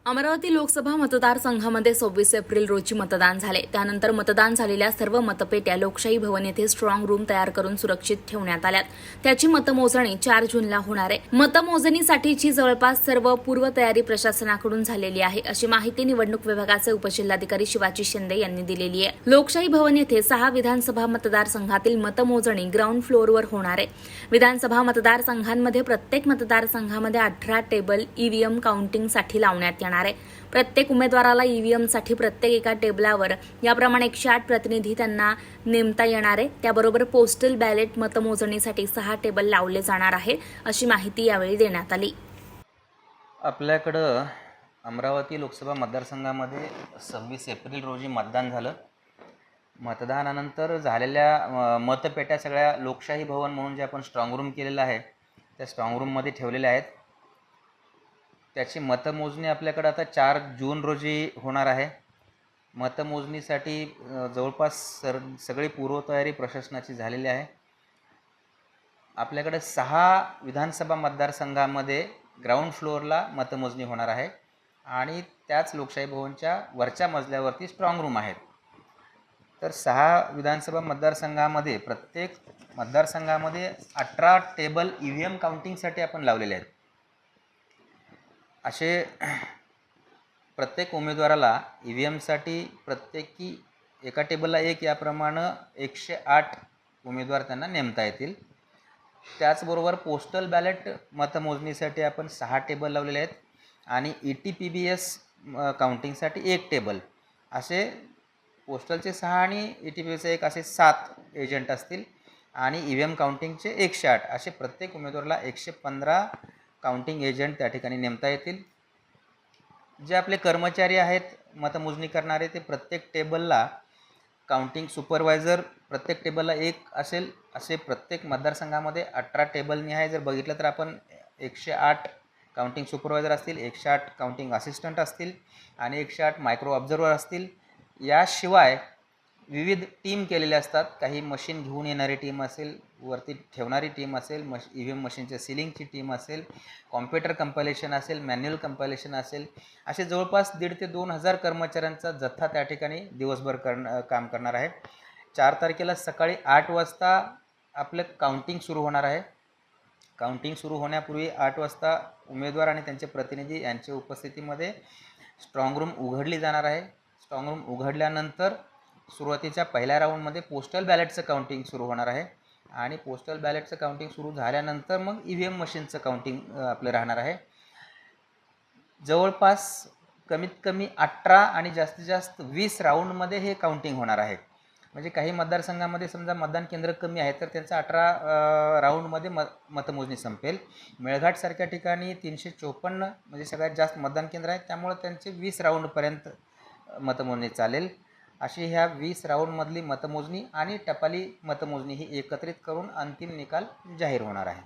अमरावती लोकसभा मतदारसंघामध्ये 26 एप्रिल रोजी मतदान झाले. त्यानंतर मतदान झालेल्या सर्व मतपेट्या लोकशाही भवन येथे स्ट्रॉंग रूम तयार करून सुरक्षित ठेवण्यात आल्यात. त्याची मतमोजणी 4 जूनला होणार आहे. मतमोजणीसाठीची जवळपास सर्व पूर्वतयारी प्रशासनाकडून झालेली आहे, अशी माहिती निवडणूक विभागाचे उपजिल्हाधिकारी शिवाजी शिंदे यांनी दिलेली आहे. लोकशाही भवन येथे 6 विधानसभा मतदारसंघातील मतमोजणी ग्राउंड फ्लोअरवर होणार आहे. विधानसभा मतदारसंघांमध्ये प्रत्येक मतदारसंघामध्ये 18 टेबल ईव्हीएम काउंटिंगसाठी लावण्यात येणार. प्रत्येक उमेदवाराला ईव्हीएमसाठी प्रत्येक एका टेबलावर याप्रमाणे 108 प्रतिनिधी त्यांना नेमता येणार आहे. त्याबरोबर पोस्टल बॅलेट मतमोजणीसाठी 6 टेबल लावले जाणार आहे, अशी माहिती यावेळी देण्यात आली. आपल्याकडं अमरावती लोकसभा मतदारसंघामध्ये 26 एप्रिल रोजी मतदान झालं. मतदानानंतर झालेल्या मतपेट्या सगळ्या लोकशाही भवन म्हणून जे आपण स्ट्रॉंग रूम केलेलं आहे त्या स्ट्रॉंग रूममध्ये ठेवलेल्या आहेत. त्याची मतमोजणी आपल्याकडे आता 4 जून रोजी होणार आहे. मतमोजणीसाठी जवळपास सगळी पूर्वतयारी प्रशासनाची झालेली आहे. आपल्याकडे 6 विधानसभा मतदारसंघामध्ये ग्राउंड फ्लोअरला मतमोजणी होणार आहे आणि त्याच लोकशाही भवनच्या वरच्या मजल्यावरती स्ट्रॉंग रूम आहेत. तर 6 विधानसभा मतदारसंघामध्ये प्रत्येक मतदारसंघामध्ये 18 टेबल ईव्हीएम काउंटिंगसाठी आपण लावलेले आहेत. असे प्रत्येक उमेदवाराला ईव्हीएमसाठी प्रत्येकी एका टेबलला एक याप्रमाणे 108 उमेदवार त्यांना नेमता येतील. त्याचबरोबर पोस्टल बॅलेट मतमोजणीसाठी आपण 6 टेबल लावलेले आहेत आणि ETPBS काउंटिंगसाठी 1 टेबल. असे पोस्टलचे 6 आणि ETPBS एक असे 7 एजंट असतील आणि ईव्हीएम काउंटिंगचे 108 असे प्रत्येक उमेदवाराला 115 काउंटिंग एजंट त्या ठिकाणी नेमता येतील. जे आपले कर्मचारी आहेत मतमोजणी करणारे ते प्रत्येक टेबलला काउंटिंग सुपरवायझर प्रत्येक टेबलला 1 असेल. असे प्रत्येक मतदारसंघामध्ये 18 टेबलनी आहे. जर बघितलं तर आपण 108 काउंटिंग सुपरवायझर असतील, 108 काउंटिंग असिस्टंट असतील आणि 108 मायक्रो ऑब्झर्वर असतील. याशिवाय विविध टीम केलेले असतात. काही मशीन घेऊन येणारी टीम असेल, वरती ठेवणारी टीम असेल, ईव्हीएम मशीनच्या सीलिंगची टीम असेल, कॉम्प्युटर कंपायलेशन असेल, मॅन्युअल कंपायलेशन असेल. असे जवळपास 1,500 ते 2,000 कर्मचाऱ्यांचा जथ्था त्या ठिकाणी दिवसभर काम करणार आहे. 4 तारखेला सकाळी 8 वाजता आपलं काउंटिंग सुरू होणार आहे. काउंटिंग सुरू होण्यापूर्वी 8 वाजता उमेदवार आणि त्यांचे प्रतिनिधी यांच्या उपस्थितीमध्ये स्ट्रॉंग रूम उघडली जाणार आहे. स्ट्रॉंग रूम उघडल्यानंतर सुरुवातीच्या पहिल्या राऊंडमध्ये पोस्टल बॅलेटचं काउंटिंग सुरू होणार आहे आणि पोस्टल बॅलेटचं काउंटिंग सुरू झाल्यानंतर मग ईव्हीएम मशीनचं काउंटिंग आपलं राहणार आहे. जवळपास कमीत कमी 18 आणि जास्तीत जास्त 20 राऊंडमध्ये हे काउंटिंग होणार आहे. म्हणजे काही मतदारसंघामध्ये समजा मतदान केंद्र कमी आहे तर त्यांचं 18 राऊंडमध्ये मतमोजणी संपेल. मेळघाटसारख्या ठिकाणी 354 म्हणजे सगळ्यात जास्त मतदान केंद्र आहेत, त्यामुळे त्यांचे 20 राऊंडपर्यंत मतमोजणी चालेल. अशी ह्या 20 राऊंडमधली मतमोजणी आणि टपाली मतमोजणी ही एकत्रित करून अंतिम निकाल जाहीर होणार आहे.